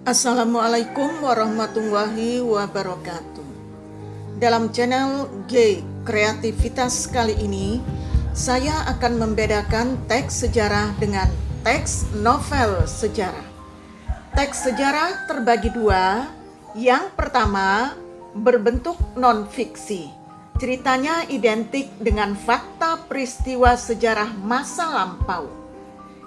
Assalamualaikum warahmatullahi wabarakatuh. Dalam channel G Kreativitas kali ini, saya akan membedakan teks sejarah dengan teks novel sejarah. Teks sejarah terbagi dua. Yang pertama, berbentuk non-fiksi. Ceritanya identik dengan fakta peristiwa sejarah masa lampau.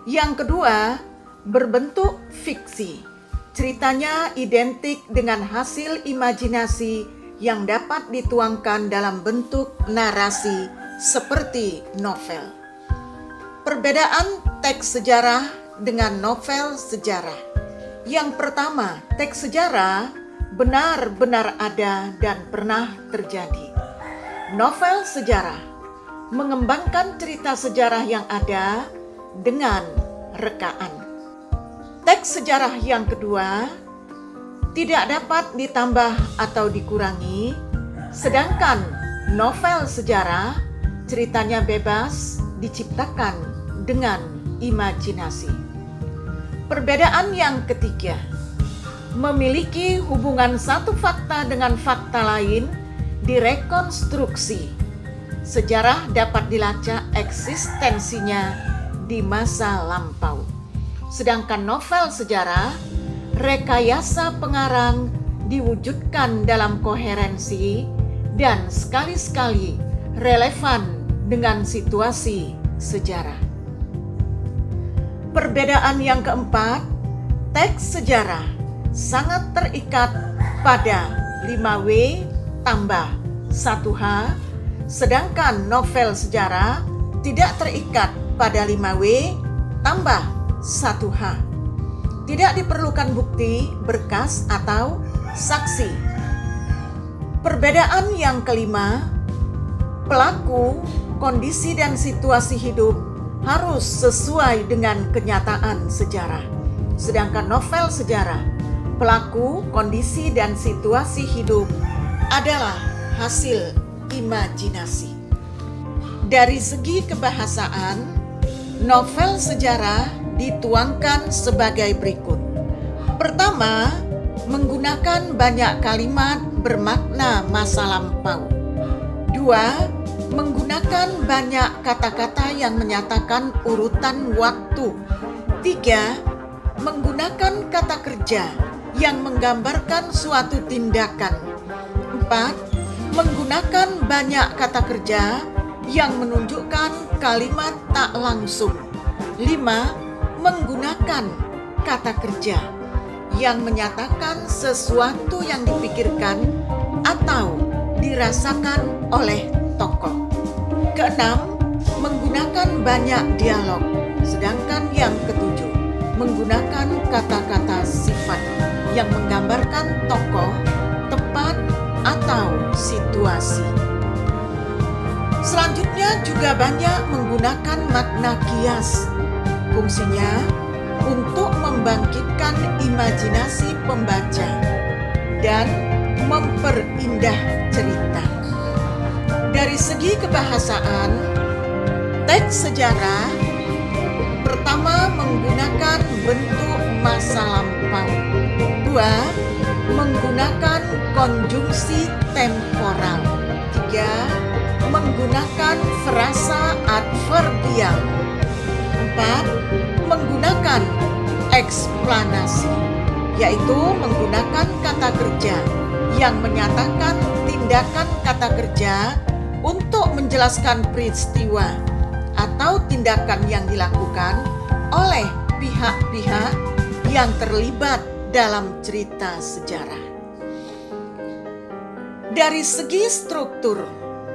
Yang kedua, berbentuk fiksi. Ceritanya identik dengan hasil imajinasi yang dapat dituangkan dalam bentuk narasi seperti novel. Perbedaan teks sejarah dengan novel sejarah. Yang pertama, teks sejarah benar-benar ada dan pernah terjadi. Novel sejarah mengembangkan cerita sejarah yang ada dengan rekaan. Teks sejarah yang kedua tidak dapat ditambah atau dikurangi, sedangkan novel sejarah ceritanya bebas diciptakan dengan imajinasi. Perbedaan yang ketiga, memiliki hubungan satu fakta dengan fakta lain direkonstruksi. Sejarah dapat dilacak eksistensinya di masa lampau. Sedangkan novel sejarah, rekayasa pengarang diwujudkan dalam koherensi dan sekali-sekali relevan dengan situasi sejarah. Perbedaan yang keempat, teks sejarah sangat terikat pada 5W tambah 1H, sedangkan novel sejarah tidak terikat pada 5W tambah 1H. Tidak diperlukan bukti, berkas, atau saksi. Perbedaan yang kelima, pelaku, kondisi dan situasi hidup harus sesuai dengan kenyataan sejarah. Sedangkan novel sejarah, pelaku, kondisi dan situasi hidup adalah hasil imajinasi. Dari segi kebahasaan, novel sejarah dituangkan sebagai berikut. Pertama, menggunakan banyak kalimat bermakna masa lampau. Dua, menggunakan banyak kata-kata yang menyatakan urutan waktu. Tiga, menggunakan kata kerja yang menggambarkan suatu tindakan. Empat, menggunakan banyak kata kerja yang menunjukkan kalimat tak langsung. Lima, menggunakan kata kerja yang menyatakan sesuatu yang dipikirkan atau dirasakan oleh tokoh. Keenam, menggunakan banyak dialog. Sedangkan yang ketujuh, menggunakan kata-kata sifat yang menggambarkan tokoh, tempat, atau situasi. Selanjutnya juga banyak menggunakan makna kias. Fungsinya untuk membangkitkan imajinasi pembaca dan memperindah cerita. Dari segi kebahasaan, teks sejarah pertama menggunakan bentuk masa lampau. Dua, menggunakan konjungsi temporal. Tiga, menggunakan frasa adverbial. Empat, menggunakan eksplanasi, yaitu menggunakan kata kerja yang menyatakan tindakan kata kerja untuk menjelaskan peristiwa atau tindakan yang dilakukan oleh pihak-pihak yang terlibat dalam cerita sejarah. Dari segi struktur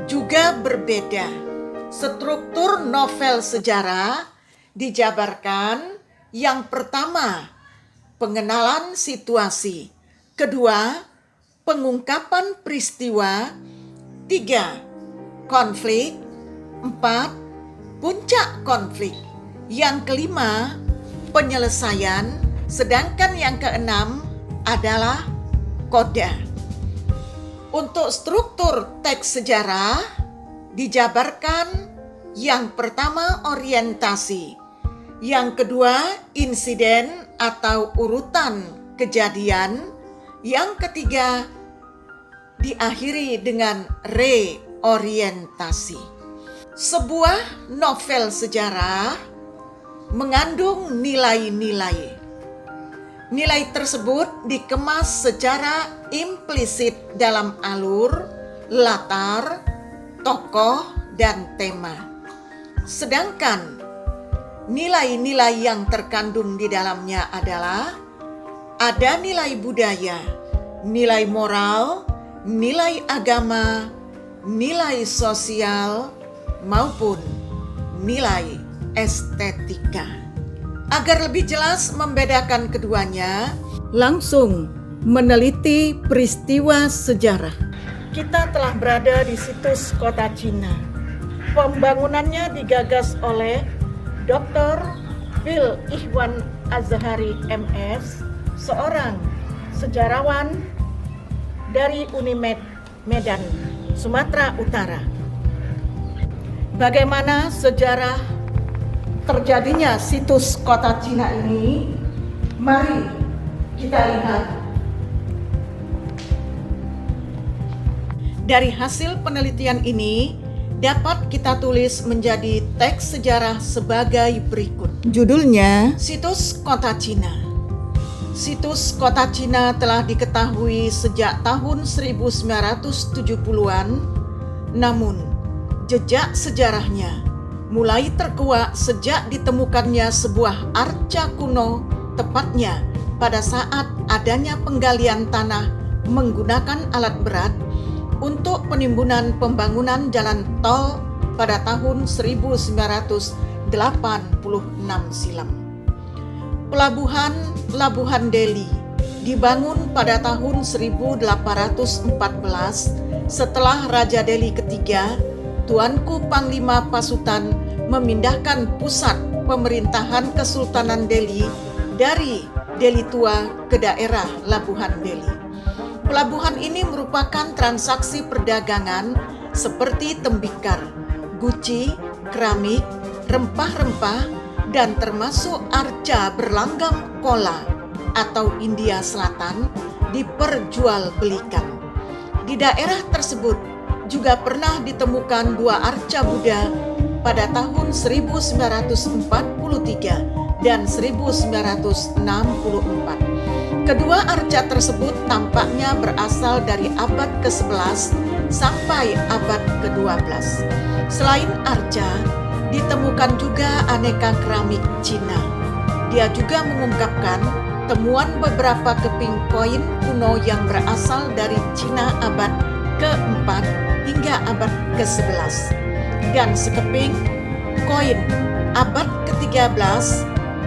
juga berbeda. Struktur novel sejarah dijabarkan yang pertama, pengenalan situasi. Kedua, pengungkapan peristiwa. Tiga, konflik. Empat, puncak konflik. Yang kelima, penyelesaian. Sedangkan yang keenam adalah koda. Untuk struktur teks sejarah dijabarkan yang pertama orientasi, yang kedua insiden atau urutan kejadian. Yang ketiga, diakhiri dengan reorientasi. Sebuah novel sejarah mengandung nilai-nilai. Nilai tersebut dikemas secara implisit dalam alur, latar, tokoh, dan tema. Sedangkan nilai-nilai yang terkandung di dalamnya adalah ada nilai budaya, nilai moral, nilai agama, nilai sosial, maupun nilai estetika. Agar lebih jelas membedakan keduanya, langsung meneliti peristiwa sejarah. Kita telah berada di situs kota Cina. Pembangunannya digagas oleh Dr. Phil Ihwan Azhari MS, seorang sejarawan dari Unimed Medan, Sumatera Utara. Bagaimana sejarah terjadinya situs kota Cina ini? Mari kita lihat. Dari hasil penelitian ini dapat kita tulis menjadi teks sejarah sebagai berikut. Judulnya, Situs Kota Cina. Situs kota Cina telah diketahui sejak tahun 1970-an, namun jejak sejarahnya mulai terkuak sejak ditemukannya sebuah arca kuno, tepatnya pada saat adanya penggalian tanah menggunakan alat berat untuk penimbunan pembangunan jalan tol pada tahun 1986 silam. Pelabuhan Labuhan Deli dibangun pada tahun 1814 setelah Raja Deli ketiga, Tuanku Panglima Pasutan, memindahkan pusat pemerintahan Kesultanan Deli dari Deli Tua ke daerah Labuhan Deli. Pelabuhan ini merupakan transaksi perdagangan seperti tembikar, guci, keramik, rempah-rempah, dan termasuk arca berlanggam kola atau India Selatan diperjualbelikan. Di daerah tersebut juga pernah ditemukan dua arca Buddha pada tahun 1943 dan 1964. Kedua arca tersebut tampaknya berasal dari abad ke-11 sampai abad ke-12. Selain arca, ditemukan juga aneka keramik Cina. Dia juga mengungkapkan temuan beberapa keping koin kuno yang berasal dari Cina abad ke-4 hingga abad ke-11 dan sekeping koin abad ke-13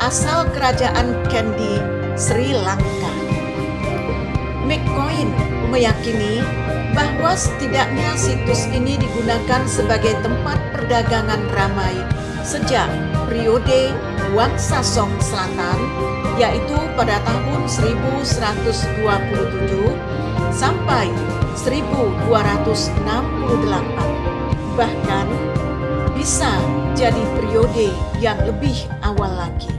asal kerajaan Kandy, Sri Lanka. McCoy meyakini bahwa setidaknya situs ini digunakan sebagai tempat perdagangan ramai sejak periode Wangsa Song Selatan, yaitu pada tahun 1127 sampai 1268. Bahkan bisa jadi periode yang lebih awal lagi.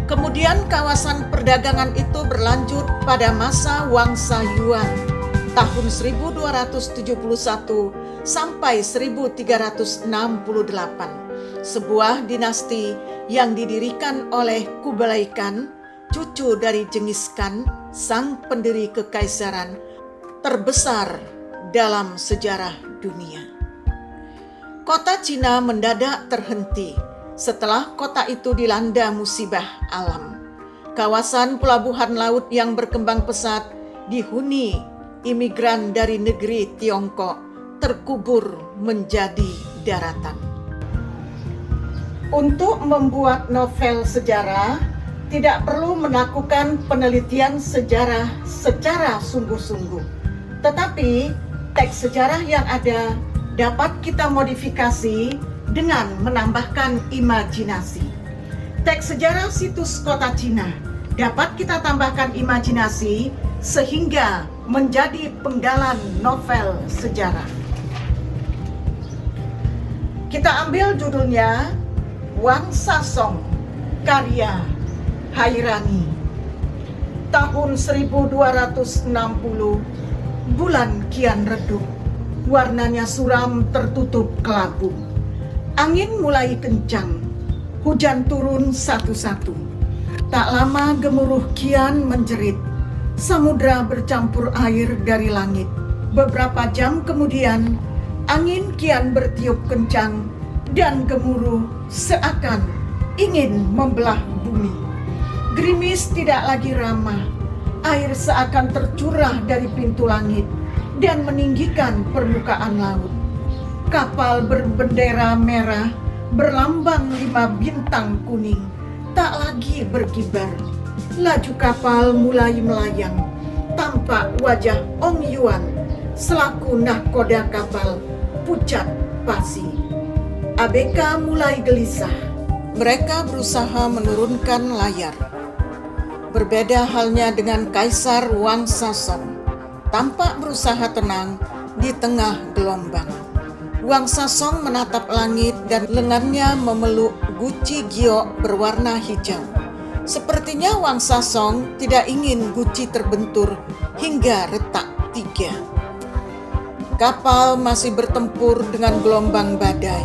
Kemudian kawasan perdagangan itu berlanjut pada masa Wangsa Yuan tahun 1271 sampai 1368, sebuah dinasti yang didirikan oleh Kublai Khan, cucu dari Genghis Khan, sang pendiri kekaisaran terbesar dalam sejarah dunia. Kota Cina mendadak terhenti setelah kota itu dilanda musibah alam. Kawasan pelabuhan laut yang berkembang pesat dihuni imigran dari negeri Tiongkok terkubur menjadi daratan. Untuk membuat novel sejarah, tidak perlu melakukan penelitian sejarah secara sungguh-sungguh. Tetapi teks sejarah yang ada dapat kita modifikasi dengan menambahkan imajinasi. Teks sejarah situs kota Cina dapat kita tambahkan imajinasi sehingga menjadi penggalan novel sejarah. Kita ambil judulnya Wangsa Song, karya Hairani. tahun 1260, bulan kian redup. Warnanya suram tertutup kelabu. Angin mulai kencang, hujan turun satu-satu. Tak lama gemuruh kian menjerit. Samudra bercampur air dari langit. Beberapa jam kemudian, angin kian bertiup kencang dan gemuruh seakan ingin membelah bumi. Gerimis tidak lagi ramah. Air seakan tercurah dari pintu langit dan meninggikan permukaan laut. Kapal berbendera merah berlambang 5 bintang kuning tak lagi berkibar. Laju kapal mulai melayang. Tampak wajah Ong Yuan selaku nahkoda kapal pucat pasi. ABK mulai gelisah. Mereka berusaha menurunkan layar. Berbeda halnya dengan Kaisar Wangsa Song. Tampak berusaha tenang di tengah gelombang. Wangsa Song menatap langit dan lengannya memeluk guci giok berwarna hijau. Sepertinya Wangsa Song tidak ingin guci terbentur hingga retak 3. Kapal masih bertempur dengan gelombang badai.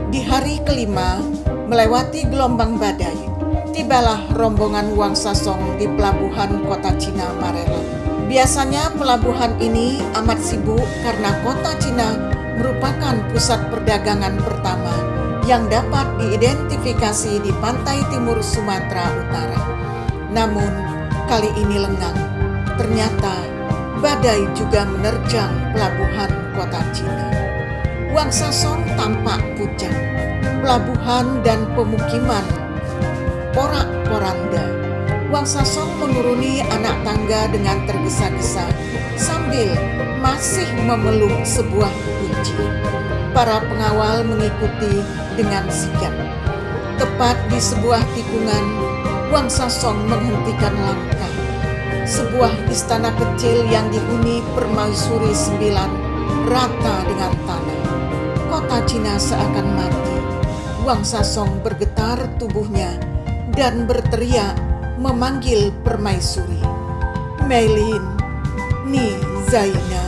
Di hari kelima, melewati gelombang badai, tibalah rombongan Wangsa Song di pelabuhan kota Cina Marelan. Biasanya pelabuhan ini amat sibuk karena kota Cina merupakan pusat perdagangan pertama yang dapat diidentifikasi di pantai timur Sumatera Utara. Namun, kali ini lengang. Ternyata badai juga menerjang pelabuhan kota Cina. Wangsa Song tampak pucat. Pelabuhan dan pemukiman porak-poranda. Wangsa Song menuruni anak tangga dengan tergesa-gesa sambil masih memeluk sebuah kunci. Para pengawal mengikuti dengan sigap. Tepat di sebuah tikungan, Wangsa Song menghentikan langkah. Sebuah istana kecil yang dihuni permaisuri 9 rata dengan tanah. Kota Cina seakan mati. Wangsa Song bergetar tubuhnya dan berteriak memanggil permaisuri. Meilin, Ni Zaina.